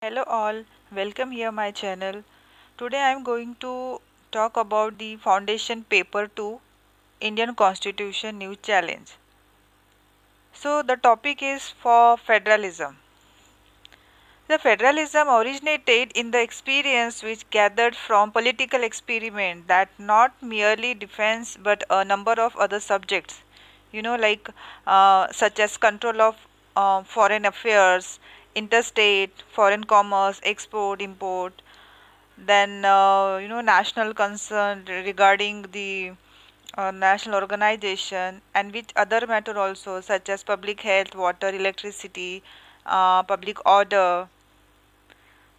Hello all, welcome here my channel. Today I am going to talk about the foundation paper 2 Indian Constitution New Challenge. So the topic is for federalism. The federalism originated in the experience which gathered from political experiment that not merely defense but a number of other subjects, like such as control of foreign affairs, interstate, foreign commerce, export, import, then national concern regarding the national organization and which other matter also such as public health, water, electricity, public order,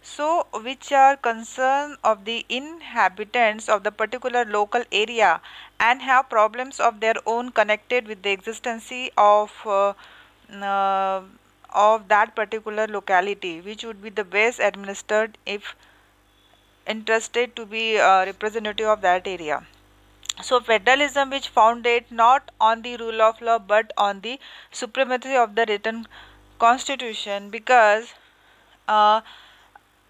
so which are concern of the inhabitants of the particular local area and have problems of their own connected with the existence uh, of that particular locality, which would be the best administered if interested to be a representative of that area. So federalism which founded not on the rule of law but on the supremacy of the written constitution, because uh,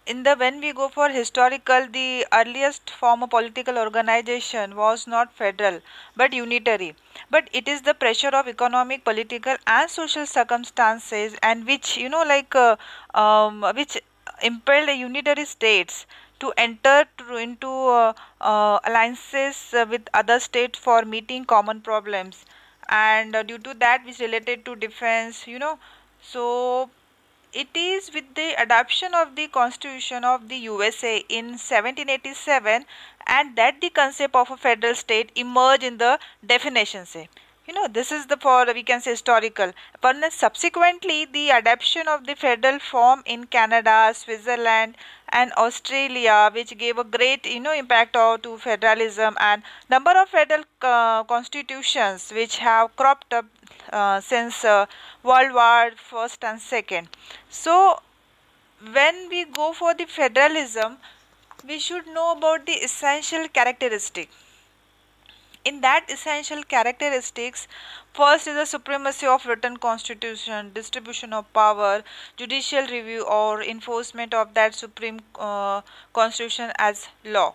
in the when we go for historical, the earliest form of political organization was not federal but unitary, but it is the pressure of economic, political and social circumstances and which which impelled the unitary states to enter into alliances with other states for meeting common problems, and due to that which related to defense, so it is with the adoption of the Constitution of the USA in 1787 and that the concept of a federal state emerged in the definition say. This is the for we can say historical. But then subsequently the adoption of the federal form in Canada, Switzerland and Australia, which gave a great impact to federalism, and number of federal constitutions which have cropped up since World War First and Second. So when we go for the federalism, we should know about the essential characteristic. In that essential characteristics, first is the supremacy of written constitution, distribution of power, judicial review or enforcement of that supreme constitution as law.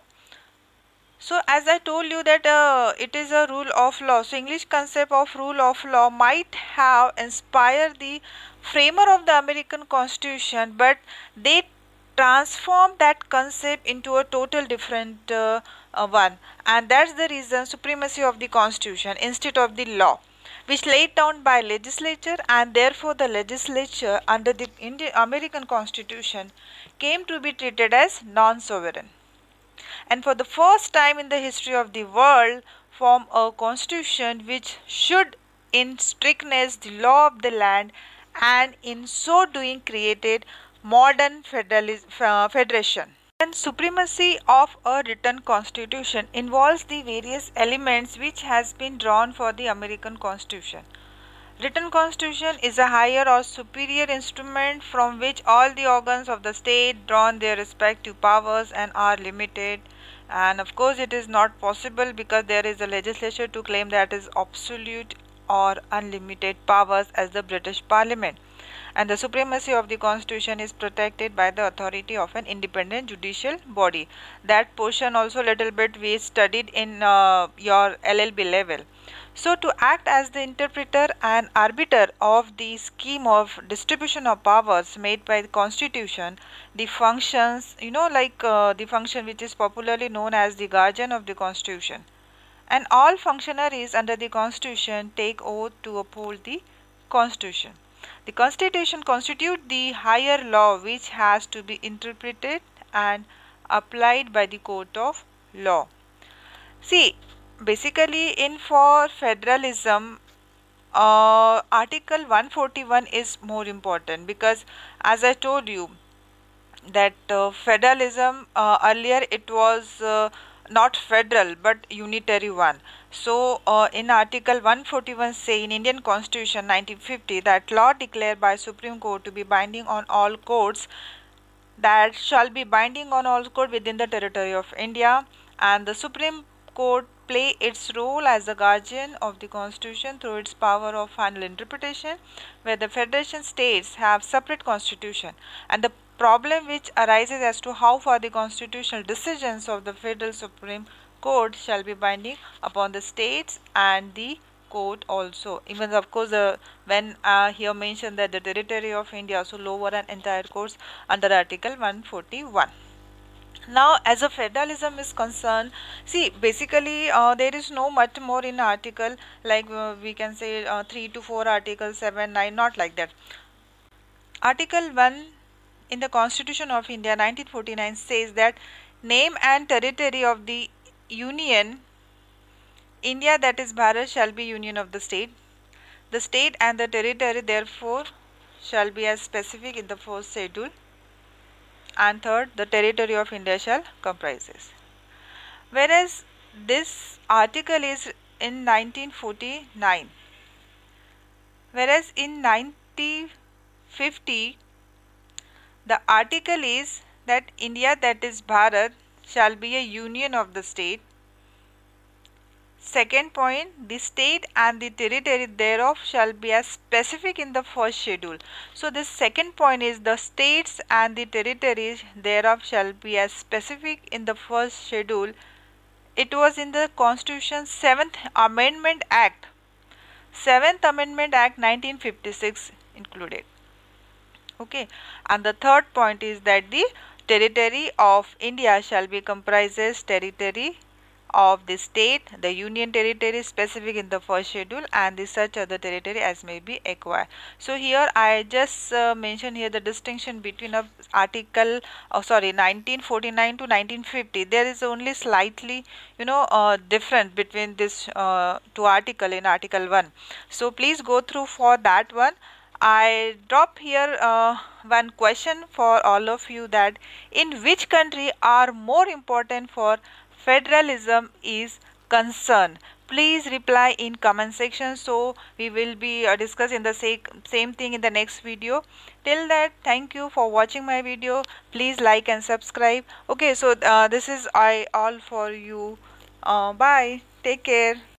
So as I told you that it is a rule of law. So English concept of rule of law might have inspired the framer of the American Constitution, but they transformed that concept into a total different one, and that's the reason supremacy of the Constitution instead of the law, which laid down by legislature, and therefore the legislature under the Indian American Constitution came to be treated as non-sovereign, and for the first time in the history of the world form a constitution which should in strictness the law of the land, and in so doing created modern federation. And supremacy of a written constitution involves the various elements which has been drawn for the American Constitution. Written constitution is a higher or superior instrument from which all the organs of the state drawn their respective powers and are limited. And of course it is not possible because there is a legislature to claim that is absolute or unlimited powers as the British Parliament. And the supremacy of the constitution is protected by the authority of an independent judicial body. That portion also little bit we studied in your LLB level. So to act as the interpreter and arbiter of the scheme of distribution of powers made by the constitution, the functions, the function which is popularly known as the guardian of the constitution. And all functionaries under the constitution take oath to uphold the constitution. The constitution constitutes the higher law which has to be interpreted and applied by the court of law. See, basically in for federalism, article 141 is more important, because as I told you that federalism earlier it was not federal but unitary one. So in article 141 say in Indian Constitution 1950 that law declared by Supreme Court to be binding on all courts, that shall be binding on all court within the territory of India, and the Supreme Court play its role as the guardian of the constitution through its power of final interpretation, where the federation states have separate constitution and the problem which arises as to how far the constitutional decisions of the Federal Supreme Court shall be binding upon the states and the court also. Even of course when here mentioned that the territory of India, so lower and entire courts under Article 141. Now as a federalism is concerned, see basically there is no much more in article, like we can say 3 to 4 articles, 7, 9, not like that. Article 1 in the Constitution of India 1949 says that name and territory of the Union India, that is Bharat, shall be union of the state. The state and the territory therefore shall be as specific in the first schedule. And third, the territory of India shall comprises. Whereas this article is in 1949. Whereas in 1950, the article is that India, that is Bharat, shall be a union of the state. Second point, the state and the territory thereof shall be as specific in the first schedule. So this second point is the states and the territories thereof shall be as specific in the first schedule. It was in the Constitution's 7th Amendment Act. 7th Amendment Act 1956 included. Okay, and the third point is that the territory of India shall be comprises territory of the state, the union territory specific in the first schedule, and the such other territory as may be acquired. So here I just mentioned here the distinction between of article 1949 to 1950. There is only slightly different between this two article in article 1. So please go through for that one. I drop here one question for all of you, that in which country are more important for federalism is concerned. Please reply in comment section, so we will be discussing the same thing in the next video. Till that, thank you for watching my video. Please like and subscribe. Okay, so this is all for you. Bye, take care.